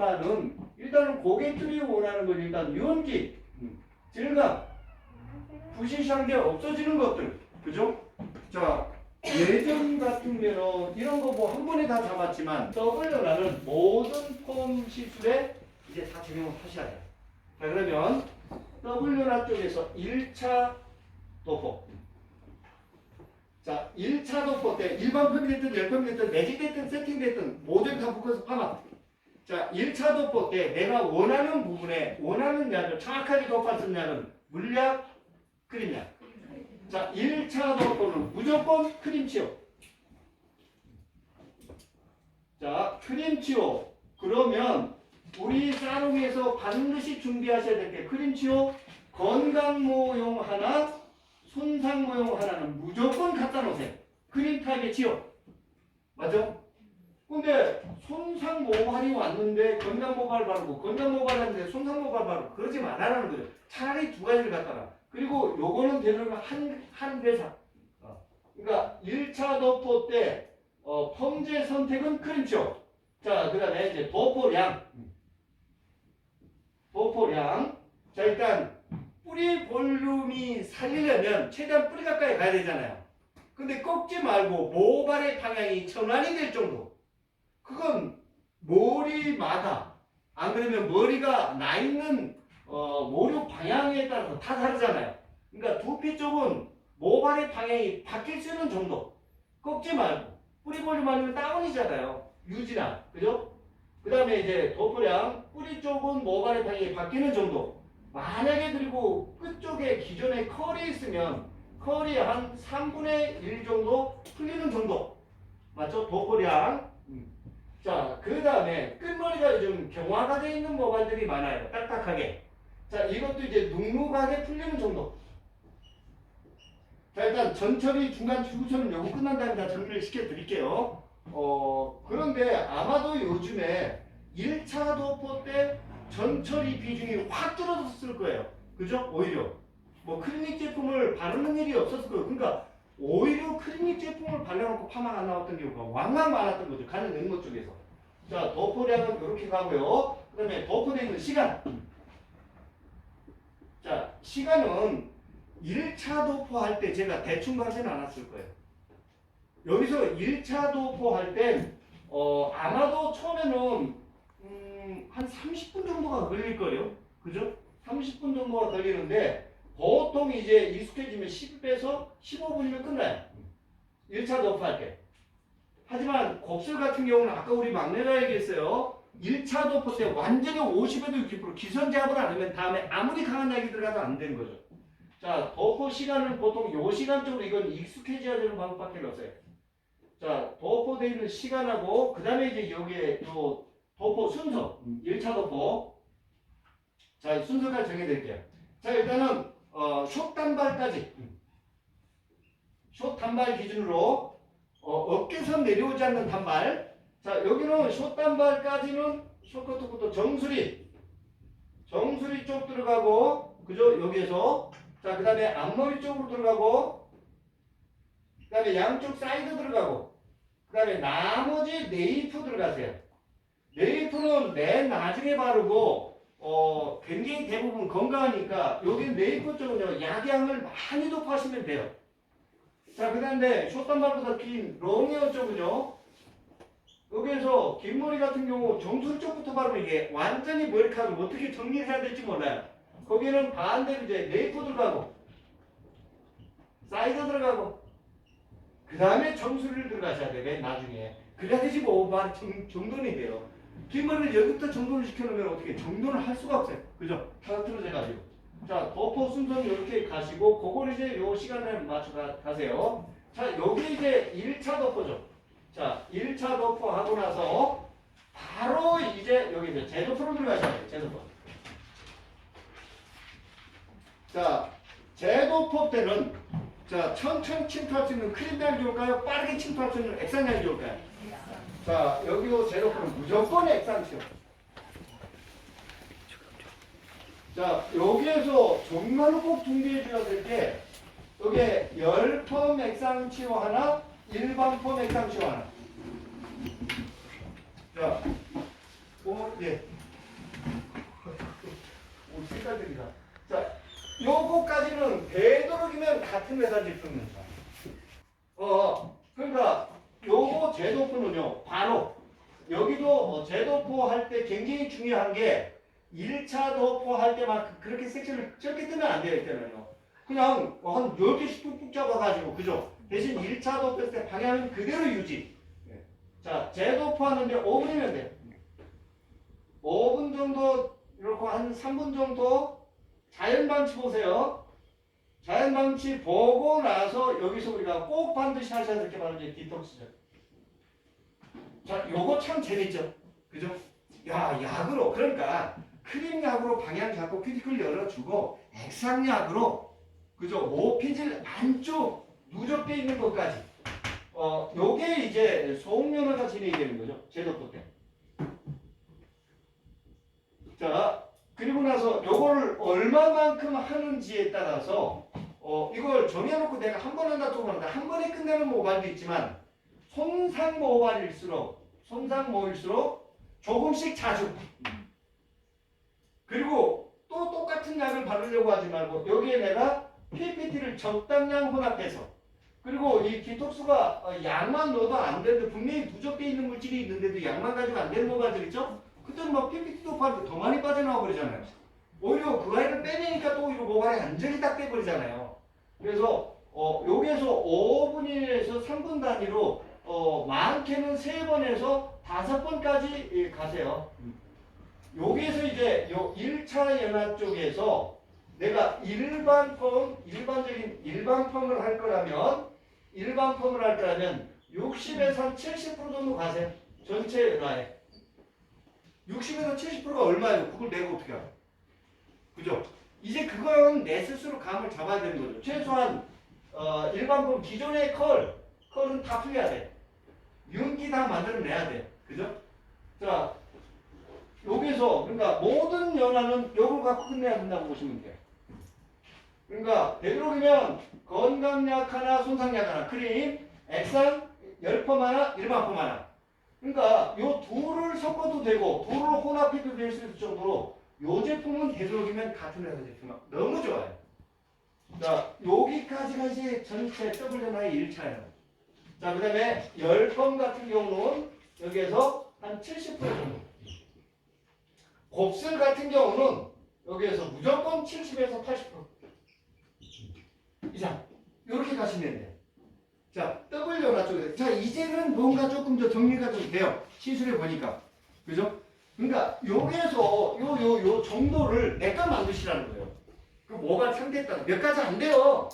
원하는, 일단은 고객들이 원하는 건 일단 유연기, 질감, 부시시한 게 없어지는 것들. 그죠? 자, 예전 같으면 이런 거 뭐 한 번에 다 잡았지만 W라는 모든 폼 시술에 이제 다 적용을 하셔야 돼요. 자, 그러면 W라 쪽에서 1차 도포. 자, 1차 도포 때 일반 펌이 됐든 열펌이 됐든 매직 됐든 세팅 됐든 모든 다 묶어서 파마. 자, 1차 도포 때 내가 원하는 부분에 원하는 약을 정확하게 도포할 수 있는 약은 물약, 크림약. 자, 1차 도포는 무조건 크림치료. 자, 크림치료. 그러면 우리 사롱에서 반드시 준비하셔야 될 게 크림치료 건강모용 하나, 손상모용 하나는 무조건 갖다 놓으세요. 크림 타입의 치료. 맞죠? 근데 손상모발이 왔는데 건강모발 바르고 건강모발 하는데 손상모발 바르고 그러지 말라는 거죠. 차라리 두 가지를 갖다가. 그리고 요거는 되는 한 대사. 그러니까 1차 도포 때 펌제 선택은 크림치료. 자, 그 다음에 이제 도포량. 도포량. 자, 일단 뿌리 볼륨이 살리려면 최대한 뿌리 가까이 가야 되잖아요. 근데 꺾지 말고 모발의 방향이 전환이 될 정도. 그건 머리마다, 안 그러면 머리가 나 있는 모류 방향에 따라서 다 다르잖아요. 그러니까 두피 쪽은 모발의 방향이 바뀔 수 있는 정도. 꺾지 말고. 뿌리 볼륨 아니면 다운이잖아요. 유지나. 그죠? 그 다음에 이제 도포량. 뿌리 쪽은 모발의 방향이 바뀌는 정도. 만약에 그리고 끝쪽에 기존에 컬이 있으면 컬이 한 3분의 1 정도 풀리는 정도. 맞죠? 도포량. 자, 그 다음에 끝머리가 좀 경화가 되어 있는 모발들이 많아요. 딱딱하게. 자, 이것도 이제 눅눅하게 풀리는 정도. 자, 일단 전처리 중간 후처는 요거 끝난 다음에 다 정리를 시켜드릴게요. 그런데 아마도 요즘에 1차 도포 때 전처리 비중이 확 줄어들었을 거예요. 그죠? 오히려. 뭐 클리닉 제품을 바르는 일이 없었을 거예요. 그러니까 오히려 클리닉 제품을 발라놓고 파마가 안 나왔던 경우가 왕왕 많았던 거죠. 가는 응모 쪽에서. 자, 도포량은 이렇게 가고요. 그 다음에 도포되어 있는 시간. 자, 시간은 1차 도포할 때 제가 대충 가지는 않았을 거예요. 여기서 1차 도포할 땐 아마도 처음에는 한 30분 정도가 걸릴 거예요. 그죠? 30분 정도가 걸리는데 보통 이제 익숙해지면 10에서 15분이면 끝나요. 1차 도포할 때. 하지만 곱슬 같은 경우는 아까 우리 막내가 얘기했어요. 1차 도포 때 완전히 50에도 60% 기선제압을 안 하면 다음에 아무리 강한 약이 들어가도 안 되는 거죠. 자, 도포 시간은 보통 요 시간 쪽으로 이건 익숙해져야 되는 방법밖에 없어요. 자, 도포되어 있는 시간하고 그 다음에 이제 여기에 또 도포 순서. 1차 도포. 자, 순서까지 정해드릴게요. 자, 일단은 숏 단발까지. 숏 단발 기준으로 어깨선 내려오지 않는 단발. 자, 여기는 숏 단발까지는 숏커트부터 정수리 쪽 들어가고, 그죠? 여기에서. 자, 그 다음에 앞머리 쪽으로 들어가고, 그 다음에 양쪽 사이드 들어가고, 그 다음에 나머지 네이프 들어가세요. 네이프는 맨 나중에 바르고, 굉장히 대부분 건강하니까 여기 네이프 쪽은요, 약양을 많이 도포하시면 돼요. 자, 그 다음에 숏단발보다 긴 롱헤어 쪽은요, 여기에서 긴 머리 같은 경우 정수리 쪽부터 바르면 이게 완전히 머리카락을 어떻게 정리해야 될지 몰라요. 거기는 반대로 이제 네이프 들어가고, 사이드 들어가고, 그 다음에 정수리를 들어가셔야 돼, 맨 나중에. 그래야지 뭐, 정돈이 돼요. 긴 머리를 여기부터 정돈을 시켜놓으면 어떻게 정돈을 할 수가 없어요. 그죠? 다 틀어져가지고. 자, 도포 순서는 이렇게 가시고, 그걸 이제 요 시간에 맞춰 가세요. 자, 여기 이제 1차 도포죠. 자, 1차 도포 하고 나서, 바로 이제 여기 이제 재도포로 들어가셔야 돼요. 재도포. 자, 재도포 때는, 자, 천천히 침투할 수 있는 크림량이 좋을까요? 빠르게 침투할 수 있는 액상량이 좋을까요? 자, 여기도 재도포는 무조건 액상치요. 자, 여기에서 정말로 꼭 준비해 줘야 될 게, 여기에 열펌 액상치료 하나, 일반 펌 액상치료 하나. 자, 예. 요거까지는 되도록이면 같은 메달 제품입니다. 그러니까 요거 제도포는요, 바로 여기도 제도포 할 때 굉장히 중요한 게 1차 도포 할 때만 그렇게 섹션을 짧게 뜨면 안 돼요, 이때는요. 그냥 한 10개씩 뚝뚝 잡아가지고, 그죠? 대신 1차 도포 때 방향은 그대로 유지. 자, 제도포 하는데 5분이면 돼. 5분 정도, 이렇게 한 3분 정도 자연방치 보세요. 자연방치 보고 나서 여기서 우리가 꼭 반드시 하셔야 될 게 바로 이제 디톡스죠. 자, 요거 참 재밌죠? 그죠? 야, 약으로, 그러니까 크림 약으로 방향 잡고 큐티클 열어주고 액상약으로, 그죠? 모피질 안쪽 누적돼 있는 것까지. 요게 이제 소음연화가 진행이 되는 거죠. 제도포 때. 자, 그리고 나서 요거를 얼마만큼 하는지에 따라서 이걸 정해놓고 내가 한 번 한다, 두 번 한다. 한 번에 끝내는 모발도 있지만 손상 모발일수록 조금씩 자주. 그리고 또 똑같은 약을 바르려고 하지 말고 여기에 내가 PPT를 적당량 혼합해서, 그리고 이 디톡스가 약만 넣어도 안 되는데 분명히 누적되어 있는 물질이 있는데도 약만 가지고 안 되는 모발들 있죠? 그때는 막 PPT도 파는데 더 많이 빠져나와 버리잖아요. 오히려 그 아이를 빼내니까 또 오히려 모발이 완전히 딱 돼버리잖아요. 그래서 여기에서 5분에서 3분 단위로 많게는 3번에서 5번까지 가세요. 여기에서 이제 요 1차 연화 쪽에서 내가 일반적인 일반펌을 할 거라면 60에서 한 70% 정도 가세요. 전체 연화에. 60에서 70%가 얼마예요? 그걸 내가 어떻게 알아? 그죠? 이제 그건 내 스스로 감을 잡아야 되는 거죠. 최소한 일반품 기존의 컬은 다 풀려야 돼. 윤기 다 만들어내야 돼. 그죠? 자, 여기서 그러니까 모든 연화는 요걸 갖고 끝내야 된다고 보시면 돼요. 그러니까 되도록이면 건강약 하나, 손상약 하나, 크림, 액상, 열펌 하나, 일반펌 하나. 그러니까 요 둘을 섞어도 되고 둘을 혼합해도 될 수 있을 정도로 요 제품은 되도록이면 같은 회사 제품 너무 좋아요. 자, 여기까지가 이제 전체 더블 연화의 1차예요. 자, 그 다음에 열펌 같은 경우는 여기에서 한 70% 정도. 곱슬 같은 경우는 여기에서 무조건 70에서 80% 이상. 이렇게 가시면 돼요. 자, 더블 연화 쪽에. 자, 이제는 뭔가 조금 더 정리가 좀 돼요. 시술해 보니까. 그죠? 그러니까 여기에서 요 정도를 내가 만드시라는 거예요. 그 뭐가 상대했다. 몇 가지 안 돼요.